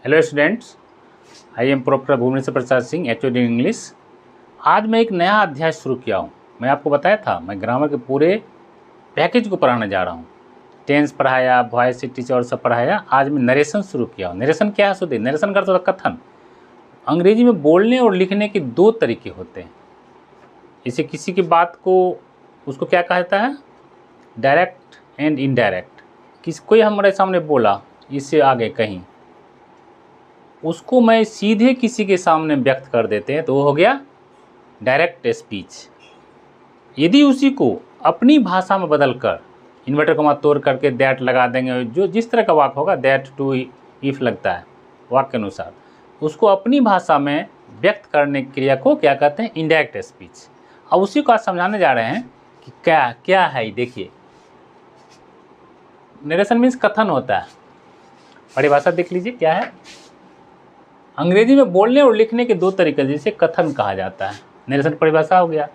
Hello students, I am professor Bhubaneswar Prasad Singh, HOD English. आज मैं एक नया अध्याय शुरू किया हूँ। मैं आपको बताया था मैं ग्रामर के पूरे पैकेज को पढ़ाने जा रहा हूँ। टेंस पढ़ाया, वॉइस टीचर और सब पढ़ाया। आज मैं नरेशन शुरू किया हूँ। नरेशन क्या है? सुधीर, नरेशन का अर्थ होता है कथन। अंग्रेजी में बोलने और लिखने के दो तरीके होते हैं। इसे किसी की बात को उसको क्या कहता है? Direct and indirect. कोई हमारे सामने बोला, इससे आगे कहीं उसको मैं सीधे किसी के सामने व्यक्त कर देते हैं तो वो हो गया डायरेक्ट स्पीच। यदि उसी को अपनी भाषा में बदल कर इन्वर्टर कॉमा तोड़ करके दैट लगा देंगे, जो जिस तरह का वाक्य होगा, दैट टू इफ लगता है वाक्य के अनुसार, उसको अपनी भाषा में व्यक्त करने की क्रिया को क्या कहते हैं? Indirect speech. अब उसी को आज समझाने जा रहे हैं कि क्या क्या है। देखिए, नरेशन मीन्स कथन होता है। परिभाषा देख लीजिए क्या है। अंग्रेजी में बोलने और लिखने के दो तरीके जिसे कथन कहा जाता है। नरेशन परिभाषा हो गया।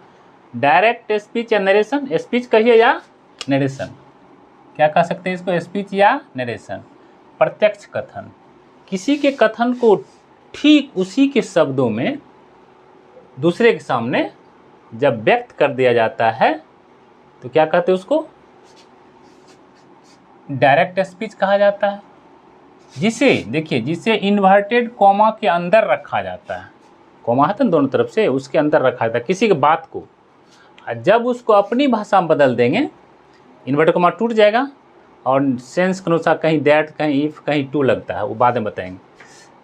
डायरेक्ट स्पीच या नरेशन। स्पीच कहिए या नरेशन, क्या कह सकते हैं इसको? स्पीच या नरेशन। प्रत्यक्ष कथन, किसी के कथन को ठीक उसी के शब्दों में दूसरे के सामने जब व्यक्त कर दिया जाता है तो क्या कहते हैं उसको? डायरेक्ट स्पीच कहा जाता है। जिसे देखिए, जिसे इन्वर्टेड कॉमा के अंदर रखा जाता है। कॉमा है तो दोनों तरफ से, उसके अंदर रखा जाता है किसी की बात को। जब उसको अपनी भाषा में बदल देंगे, इन्वर्टेड कॉमा टूट जाएगा और सेंस के अनुसार कहीं दैट, कहीं इफ, कहीं टू लगता है, वो बाद में बताएंगे।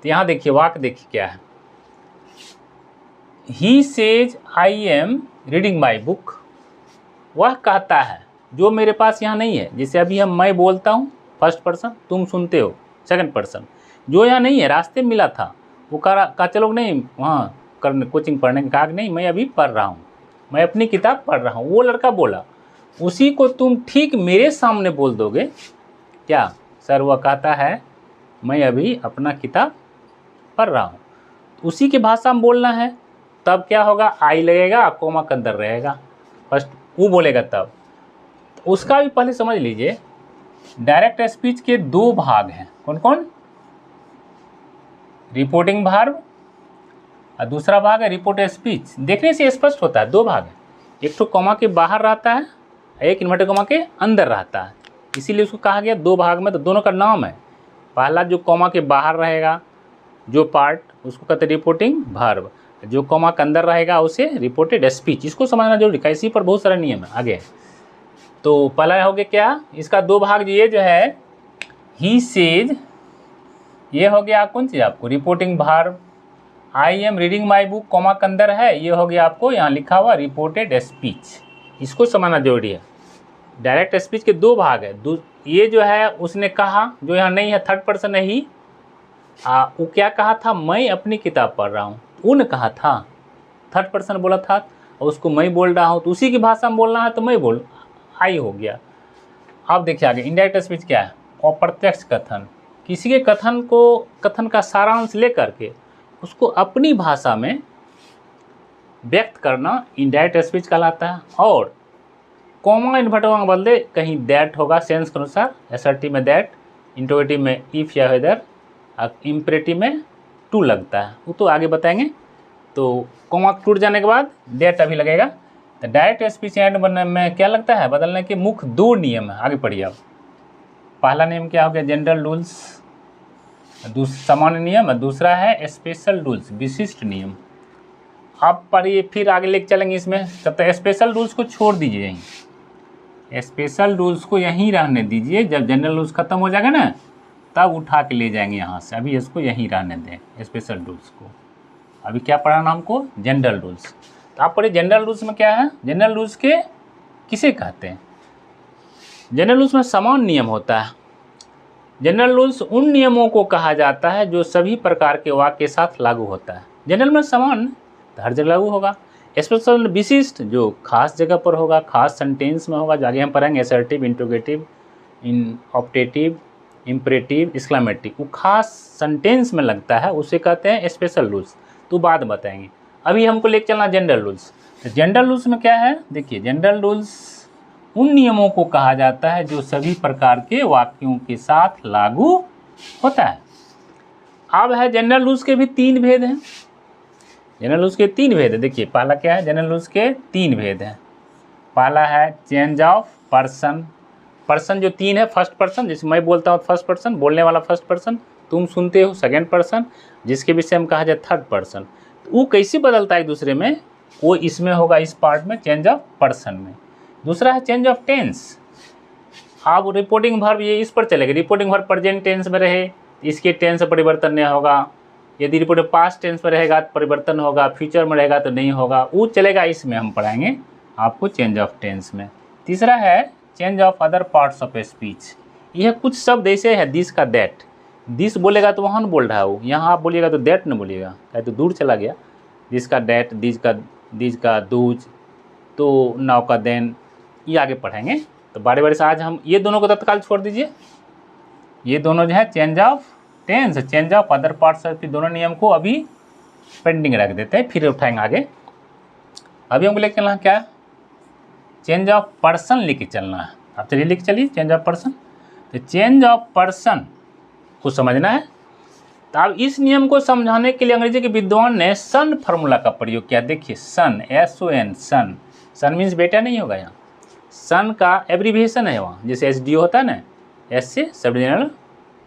तो यहाँ देखिए वाक्य देखिए क्या है। He says I am reading my book. वह कहता है, जो मेरे पास यहाँ नहीं है। जैसे अभी मैं बोलता हूँ फर्स्ट पर्सन, तुम सुनते हो सेकंड पर्सन। जो यहाँ नहीं है, रास्ते में मिला था, वो कहा चलो नहीं वहाँ करने कोचिंग पढ़ने का, कहा नहीं मैं अभी पढ़ रहा हूँ, मैं अपनी किताब पढ़ रहा हूँ। वो लड़का बोला, उसी को तुम ठीक मेरे सामने बोल दोगे क्या? सर वह कहता है मैं अभी अपना किताब पढ़ रहा हूँ। उसी की भाषा में बोलना है, तब क्या होगा? आई लगेगा, कोमा के अंदर रहेगा। फर्स्ट वो बोलेगा तब। तो उसका भी पहले समझ लीजिए। डायरेक्ट स्पीच के दो भाग हैं। कौन कौन? रिपोर्टिंग वर्ब और दूसरा भाग है रिपोर्ट स्पीच। देखने से स्पष्ट होता है, दो भाग है। एक तो कॉमा के बाहर रहता है, एक इन्वर्टेड कॉमा के अंदर रहता है। इसीलिए उसको कहा गया दो भाग में। तो दोनों का नाम है। पहला जो कॉमा के बाहर रहेगा जो पार्ट, उसको कहते हैं रिपोर्टिंग वर्ब। जो कॉमा के अंदर रहेगा उसे रिपोर्टेड स्पीच। इसको समझना जरूरी है, इसी पर बहुत सारा नियम है आगे। तो पहला हो गया क्या? इसका दो भाग। ये जो है ही सेज, ये हो गया कौन चीज़ आपको? Reporting verb. I am reading my book comma के अंदर है, ये हो गया आपको यहाँ लिखा हुआ रिपोर्टेड स्पीच। इसको समझना जरूरी है। डायरेक्ट स्पीच के दो भाग है। ये जो है उसने कहा, जो यहाँ नहीं है, थर्ड पर्सन है ही। वो क्या कहा था? मैं अपनी किताब पढ़ रहा हूँ। उन कहा था, थर्ड पर्सन बोला था, और उसको मैं बोल रहा हूँ। तो उसी की भाषा में बोलना है तो मैं बोल, आई हो गया। अब देखिए आगे इनडायरेक्ट स्पीच क्या है? अप्रत्यक्ष कथन। किसी के कथन का सारांश लेकर के उसको अपनी भाषा में व्यक्त करना इनडायरेक्ट स्पीच कहलाता है। और कॉमा इन्वर्टेड कॉमा बदले कहीं दैट होगा सेंस के अनुसार। असर्टिव में दैट, इंटरोगेटिव में इफ या वेदर, इम्परेटिव में टू लगता है। वो तो आगे बताएंगे। तो कॉमा टूट जाने के बाद दैट अभी लगेगा। तो डायरेक्ट स्पीच एंड बनने में क्या लगता है? बदलने के मुख्य दो नियम है। आगे पढ़िए आप। पहला नियम क्या हो गया? जनरल रूल्स, सामान्य नियम। दूसरा है स्पेशल रूल्स, विशिष्ट नियम। आप पढ़िए, फिर आगे लेके चलेंगे इसमें। तब तक स्पेशल रूल्स को छोड़ दीजिए यहीं, स्पेशल रूल्स को यहीं रहने दीजिए। जब जनरल रूल्स खत्म हो जाएगा ना, तब उठा के ले जाएंगे यहाँ से। अभी इसको यहीं रहने दें, स्पेशल रूल्स को। अभी क्या पढ़ाना हमको? General rules. तो आप पढ़िए जनरल रूल्स में क्या है? जनरल रूल्स के किसे कहते हैं? जनरल रूल्स में समान नियम होता है। जनरल रूल्स उन नियमों को कहा जाता है जो सभी प्रकार के वाक्य के साथ लागू होता है। जनरल में समान तो हर जगह लागू होगा। स्पेशल विशिष्ट जो खास जगह पर होगा, खास सेंटेंस में होगा। जो आगे हम पढ़ेंगे assertive, interrogative, optative, imperative, exclamative, वो खास सेंटेंस में लगता है, उसे कहते हैं स्पेशल रूल्स। तो बाद में बताएंगे। अभी हमको लेके चलना जनरल रूल्स। तो जनरल रूल्स में क्या है? देखिए, जनरल रूल्स उन नियमों को कहा जाता है जो सभी प्रकार के वाक्यों के साथ लागू होता है। अब है जनरल रूल्स के भी 3 भेद हैं। जनरल रूल्स के 3 भेद है। देखिए पहला क्या है, जनरल रूल्स के 3 भेद हैं। पहला है चेंज ऑफ पर्सन। पर्सन जो 3 है, फर्स्ट पर्सन, जैसे मैं बोलता हूँ फर्स्ट पर्सन, बोलने वाला फर्स्ट पर्सन, तुम सुनते हो सेकेंड पर्सन, जिसके विषय में कहा जाए थर्ड पर्सन। तो वो कैसे बदलता है एक दूसरे में, वो इसमें होगा, इस पार्ट में, चेंज ऑफ पर्सन में। दूसरा है चेंज ऑफ टेंस। अब रिपोर्टिंग वर्ब ये इस पर चलेगा। रिपोर्टिंग वर्ब प्रेजेंट टेंस में रहे, इसके टेंस से परिवर्तन नहीं होगा। यदि रिपोर्ट पास्ट टेंस में रहेगा तो परिवर्तन होगा, फ्यूचर में रहेगा तो नहीं होगा, वो चलेगा। इसमें हम पढ़ाएंगे आपको चेंज ऑफ टेंस में। तीसरा है change of other parts of speech. यह कुछ शब्द ऐसे है, दिस का दैट, दिस बोलेगा तो वहाँ बोल रहा है वो, यहाँ आप बोलिएगा तो दैट न बोलिएगा, क्या तो दूर चला गया। दिस का दैट, दिस का दूज, तो नाउ का देन, ये आगे पढ़ेंगे। तो बारे बारे से आज हम ये दोनों को तत्काल छोड़ दीजिए। ये दोनों जो है change of tense, change of other parts of, दोनों नियम को अभी पेंडिंग रख देते हैं, फिर उठाएंगे आगे। अभी हमको लेके चलना है क्या, चेंज ऑफ पर्सन लेके चलना है। आप चलिए लेके चलिए चेंज ऑफ पर्सन। तो चेंज ऑफ पर्सन को समझना है। तो अब इस नियम को समझाने के लिए अंग्रेजी के विद्वान ने सन फार्मूला का प्रयोग किया। देखिए सन, SON, सन, सन मीन्स बेटा नहीं होगा यहाँ, सन का एब्रीविएशन है वहाँ। जैसे SDO होता है ना, S से सब डिविजनल,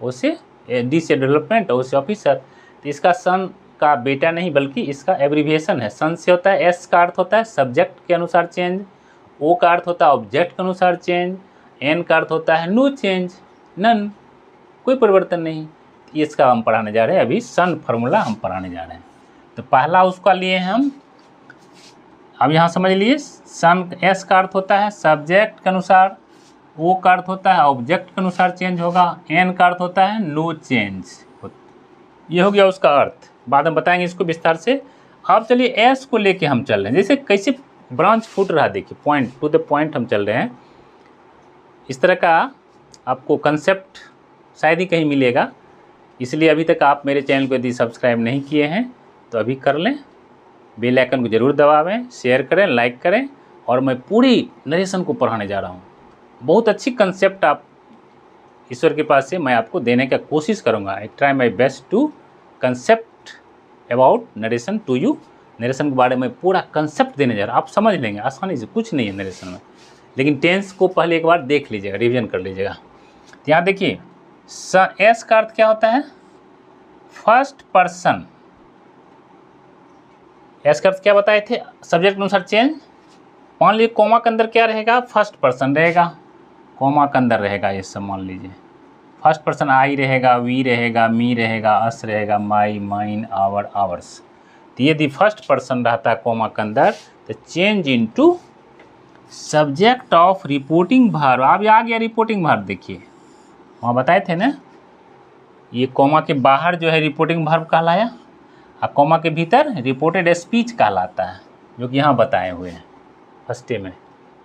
O से D से डेवलपमेंट, O से ऑफिसर। तो इसका सन का बेटा नहीं बल्कि इसका एब्रीविएशन है। सन से होता है, S का अर्थ होता है सब्जेक्ट के अनुसार चेंज, O का अर्थ होता है ऑब्जेक्ट के अनुसार चेंज, N का अर्थ होता है नो चेंज, नन, कोई परिवर्तन नहीं। इसका हम पढ़ाने जा रहे हैं अभी, सन फार्मूला हम पढ़ाने जा रहे हैं। तो पहला उसका लिए हम, अब यहाँ समझ लिए, सन S का अर्थ होता है सब्जेक्ट के अनुसार, O का अर्थ होता है ऑब्जेक्ट के अनुसार चेंज होगा, N का अर्थ होता है नो चेंज। ये हो गया उसका अर्थ, बाद में बताएंगे इसको विस्तार से। अब चलिए S को लेके हम चल रहे हैं, जैसे कैसे ब्रांच फूट रहा, देखिए पॉइंट टू द पॉइंट हम चल रहे हैं। इस तरह का आपको कंसेप्ट शायद ही कहीं मिलेगा, इसलिए अभी तक आप मेरे चैनल को यदि सब्सक्राइब नहीं किए हैं तो अभी कर लें, बेल आइकन को ज़रूर दबावें, शेयर करें, लाइक करें। और मैं पूरी नरेशन को पढ़ाने जा रहा हूँ। बहुत अच्छी कंसेप्ट आप ईश्वर के पास से मैं आपको देने का कोशिश करूँगा। I try my best to concept about narration to you. Narration के बारे में पूरा कंसेप्ट देने जा रहा हूँ, आप समझ लेंगे आसानी से, कुछ नहीं है नरेशन में। लेकिन टेंस को पहले एक बार देख लीजिएगा, रिवीजन कर लीजिएगा। तो यहाँ देखिए S का अर्थ क्या होता है, फर्स्ट पर्सन। S का अर्थ क्या बताए थे, सब्जेक्ट के अनुसार चेंज। मान लीजिए कोमा के अंदर क्या रहेगा, फर्स्ट पर्सन रहेगा, कोमा के अंदर रहेगा ये सब। मान लीजिए फर्स्ट पर्सन आई रहेगा, वी रहेगा, मी रहेगा, अस रहेगा, माई, माइन, आवर, आवर्स। तो यदि फर्स्ट पर्सन रहता है कोमा के अंदर तो change into subject of reporting verb. अब आ गया रिपोर्टिंग वर्ब, देखिए वहाँ बताए थे ना, ये कोमा के बाहर जो है रिपोर्टिंग वर्ब कहलाया, और कोमा के भीतर रिपोर्टेड स्पीच कहलाता है, जो कि यहाँ बताए हुए हैं फर्स्टे में।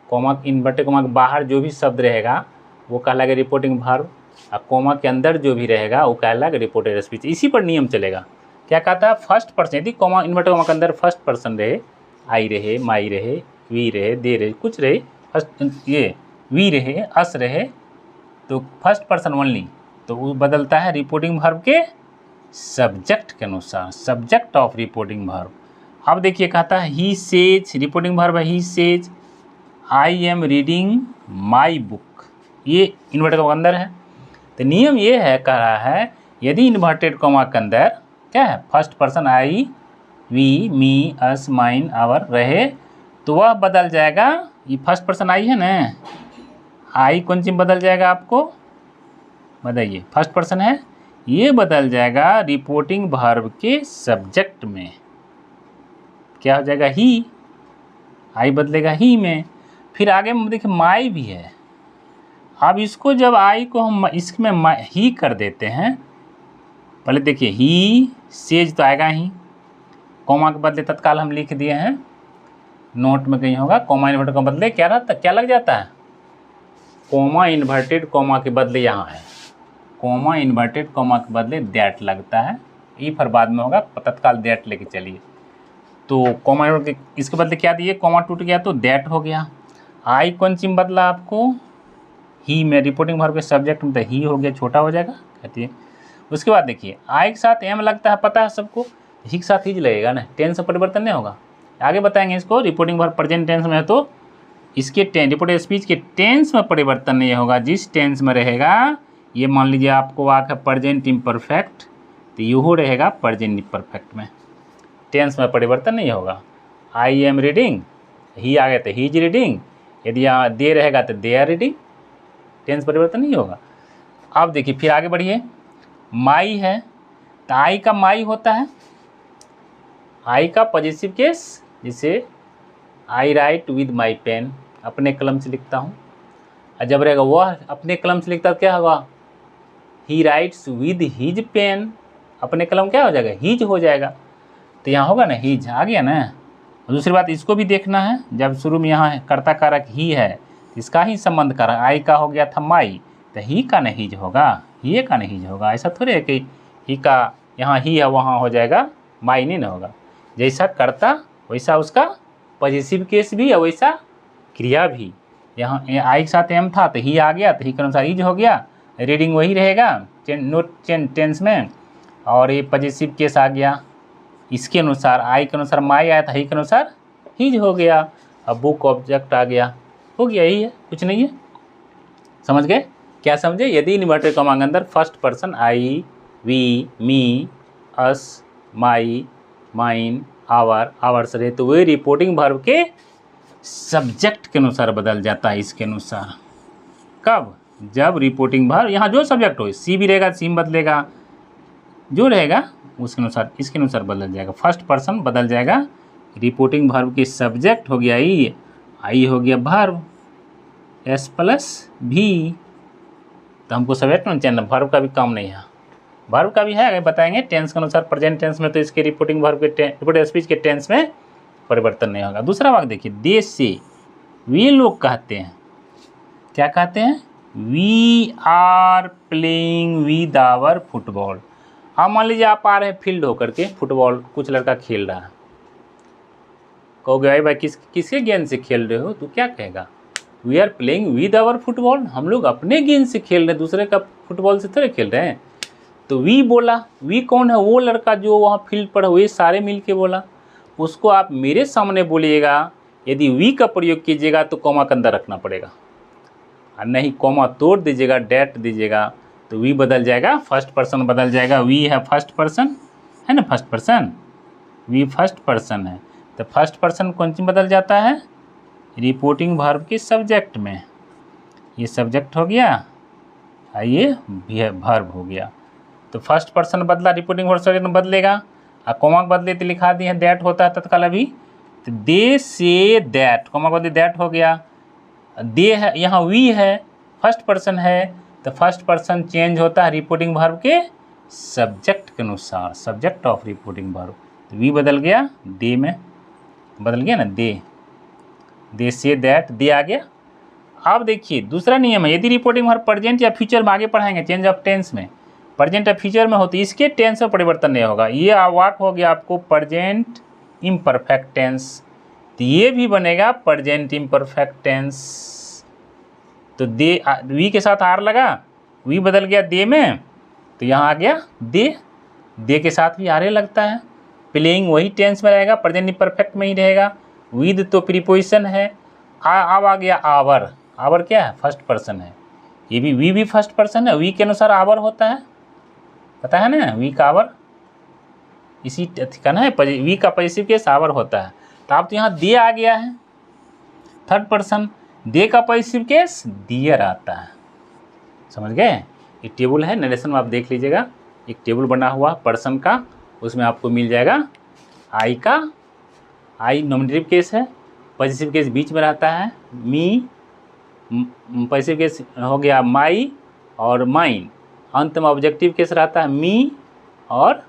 कोमा इन्वर्टेड कोमा के बाहर जो भी शब्द रहेगा वो कहलाएगा रिपोर्टिंग वर्ब, और कोमा के अंदर जो भी रहेगा वो कहलाएगा रिपोर्टेड स्पीच। इसी पर नियम चलेगा। क्या कहता है, फर्स्ट पर्सन, यदि कोमा इन्वर्टेड कोमा के अंदर फर्स्ट पर्सन रहे, आई रहे, माई रहे, वी रहे, दे रहे, कुछ रहे, फर्स्ट ये वी रहे, अस रहे, तो फर्स्ट पर्सन ओनली, तो वो बदलता है रिपोर्टिंग वर्ब के सब्जेक्ट के अनुसार, सब्जेक्ट ऑफ रिपोर्टिंग वर्ब। अब देखिए कहता है ही सेज, रिपोर्टिंग वर्ब है he says, I am reading my book, ये इन्वर्टेड कोमा के अंदर है। तो नियम ये है, कह रहा है यदि इन्वर्टेड कोमा के अंदर क्या है, first person I, we, me, us, mine, our रहे, तो वह बदल जाएगा, ये फर्स्ट पर्सन आई है ना, आई कौन सी बदल जाएगा आपको बताइए, फर्स्ट पर्सन है, ये बदल जाएगा रिपोर्टिंग वर्ब के सब्जेक्ट में। क्या हो जाएगा, ही, आई बदलेगा ही में। फिर आगे में देखिए माई भी है। अब इसको जब आई को हम इसमें ही कर देते हैं, पहले देखिए ही सेज तो आएगा ही, कोमा के बदले तत्काल हम लिख दिए हैं, नोट में कहीं होगा कोमा इन्वर्टेड के बदले क्या रहता, क्या लग जाता है, कोमा इन्वर्टेड कोमा के बदले यहाँ है, कोमा इन्वर्टेड कोमा के बदले दैट लगता है, ई फिर बाद में होगा, तत्काल दैट लेके चलिए। तो कोमा इसके बदले क्या दिए, कोमा टूट गया तो दैट हो गया। आई कौन सी में बदला आपको, ही में, रिपोर्टिंग वर्ब के सब्जेक्ट में तो ही हो गया, छोटा हो जाएगा, कहती है। उसके बाद देखिए आई के साथ एम लगता है, पता है सबको, ही के साथ हिज लगेगा ना, टेंस में परिवर्तन नहीं होगा। आगे बताएंगे इसको, रिपोर्टिंग वर्ब प्रेजेंट टेंस में है तो इसके रिपोर्टेड स्पीच के टेंस में परिवर्तन नहीं होगा। जिस टेंस में रहेगा, ये मान लीजिए आपको वाक है प्रेजेंट इम्परफेक्ट, तो यूँ रहेगा प्रेजेंट इम्परफेक्ट में, टेंस में परिवर्तन नहीं होगा। आई एम रीडिंग, ही आ गया तो ही इज रीडिंग, यदि यहाँ दे रहेगा तो दे आर रीडिंग, टेंस परिवर्तन नहीं होगा। अब देखिए फिर आगे बढ़िए, माई है तो आई का माई होता है, आई का पॉजिटिव केस, जिसे आई राइट विद माई पेन, अपने कलम से लिखता हूँ। और जब रहेगा वह अपने कलम से लिखता तो क्या होगा, he writes with his pen, अपने कलम क्या हो जाएगा, हिज हो जाएगा, तो यहाँ होगा ना हिज, आ गया ना। दूसरी बात इसको भी देखना है, जब शुरू में यहाँ कर्ता कारक ही है, इसका ही संबंध कारक, आई का हो गया था माई, तो ही का न हिज होगा, ही का न हिज होगा। ऐसा थोड़े है कि ही का यहाँ ही है वहाँ हो जाएगा, माई नहीं ना होगा। जैसा कर्ता वैसा उसका पॉजिटिव केस भी है, वैसा क्रिया भी। यहाँ आई के साथ एम था तो ही आ गया, तो ही के अनुसार हिज हो गया, रीडिंग वही रहेगा नोट टेंस में, और ये पॉजिटिव केस आ गया इसके अनुसार, आई के अनुसार माई आया था, ही के अनुसार हिज हो गया। अब बुक ऑब्जेक्ट आ गया, हो गया, यही है, कुछ नहीं है। समझ गए? क्या समझे? यदि इन्वर्टेड कॉमा के अंदर first person I, we, me, us, my, mine, our, ours रहे तो वे रिपोर्टिंग वर्ब के सब्जेक्ट के अनुसार बदल जाता है। इसके अनुसार कब? जब रिपोर्टिंग वर्ब यहाँ जो सब्जेक्ट हो, सी भी रहेगा सी में बदलेगा, जो रहेगा उसके अनुसार इसके अनुसार बदल जाएगा। फर्स्ट पर्सन बदल जाएगा, रिपोर्टिंग वर्ब के सब्जेक्ट हो गया ई, आई हो गया वर्ब, एस प्लस भी, तो हमको सब्जेक्ट में चेंज, वर्ब का भी काम नहीं है, वर्ब का भी है, अगर बताएंगे टेंस के अनुसार प्रेजेंट टेंस में, तो इसके रिपोर्टिंग वर्ब के रिपोर्टेड स्पीच के टेंस में परिवर्तन नहीं होगा। दूसरा वाक्य देखिए, देश से वे लोग कहते हैं, क्या कहते हैं, we are playing with our football. हाँ मान लीजिए आप आ रहे हैं फील्ड होकर के, फुटबॉल कुछ लड़का खेल रहा है, कहोगे भाई किसके गेंद से खेल रहे हो, तो क्या कहेगा, we are playing with our football, हम लोग अपने गेंद से खेल रहे हैं, दूसरे का फुटबॉल से थोड़े खेल रहे हैं। तो वी बोला, वी कौन है, वो लड़का जो वहाँ फील्ड पर हुए सारे मिल के बोला, उसको आप मेरे सामने बोलिएगा। यदि वी का प्रयोग कीजिएगा तो कॉमा के अंदर रखना पड़ेगा, और नहीं कॉमा तोड़ दीजिएगा, डैट दीजिएगा, तो वी बदल जाएगा, फर्स्ट पर्सन बदल जाएगा। वी है फर्स्ट पर्सन, है ना, first person, we first person है, तो फर्स्ट पर्सन कौन सी बदल जाता है, रिपोर्टिंग वर्ब के सब्जेक्ट में, ये सब्जेक्ट हो गया और ये वर्ब हो गया। तो फर्स्ट पर्सन बदला, रिपोर्टिंग वर्ब सब्जेक्ट में बदलेगा, और कॉमा बदले तो लिखा दिए दैट होता है तत्काल अभी, तो दे से दैट, कॉमा बदले दैट हो गया, दे है यहाँ वी है, फर्स्ट पर्सन है, तो फर्स्ट पर्सन चेंज होता है रिपोर्टिंग वर्ब के सब्जेक्ट के अनुसार, सब्जेक्ट ऑफ रिपोर्टिंग वर्ब, तो वी बदल गया दे में, बदल गया ना, दे से दैट, दे आ गया। अब देखिए दूसरा नियम है, यदि रिपोर्टिंग वर्ब प्रेजेंट या फ्यूचर में, आगे पढ़ाएंगे चेंज ऑफ टेंस में, प्रेजेंट या फ्यूचर में हो तो इसके टेंस में परिवर्तन नहीं होगा। ये वाक्य हो गया आपको प्रेजेंट इम्परफेक्ट टेंस, तो ये भी बनेगा प्रेजेंट इम्परफेक्ट टेंस। तो दे, वी के साथ आर लगा, वी बदल गया दे में, तो यहाँ आ गया दे के साथ भी आर लगता है, प्लेइंग वही टेंस में रहेगा, प्रेजेंट इम्परफेक्ट में ही रहेगा, विद तो प्रीपोजिशन है, अब आ गया आवर, आवर क्या है, फर्स्ट पर्सन है, ये भी वी भी फर्स्ट पर्सन है, वी के अनुसार आवर होता है, पता है ना, वी का आवर इसी कहना है, वी का पॉजिटिव केस आवर होता है। तो अब तो यहाँ दे आ गया है थर्ड पर्सन, दे का पॉजिटिव केस डियर आता है, समझ गए। एक टेबल है नरेशन में, आप देख लीजिएगा, एक टेबल बना हुआ पर्सन का, उसमें आपको मिल जाएगा आई का, आई नॉमिनेटिव केस है, पॉजिटिव केस बीच में रहता है, मी पॉजिटिव केस हो गया माई और माइन, अंत में ऑब्जेक्टिव केस रहता है मी और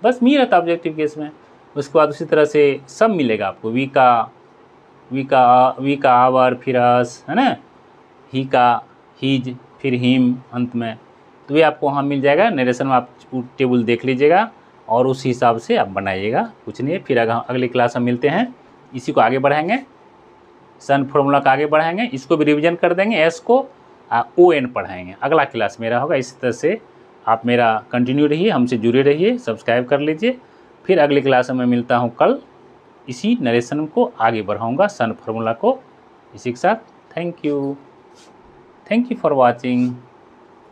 बस मी रहता है ऑब्जेक्टिव केस में। उसके बाद उसी तरह से सब मिलेगा आपको, वी का आवर, फिर अस, है ना, ही का हिज, फिर हिम अंत में, तो ये आपको वहाँ मिल जाएगा नरेशन में। आप टेबल देख लीजिएगा और उस हिसाब से आप बनाइएगा, कुछ नहीं है। फिर अगली क्लास में मिलते हैं, इसी को आगे बढ़ाएंगे, सन फॉर्मूला का आगे बढ़ाएंगे, इसको भी रिवीजन कर देंगे, एस को ON पढ़ाएंगे। अगला क्लास मेरा होगा। इसी तरह से आप मेरा कंटिन्यू रहिए, हमसे जुड़े रहिए, सब्सक्राइब कर लीजिए। फिर अगली क्लास में मैं मिलता हूँ कल। इसी नरेशन को आगे बढ़ाऊँगा, सन फार्मूला को। इसी के साथ थैंक यू फॉर वॉचिंग।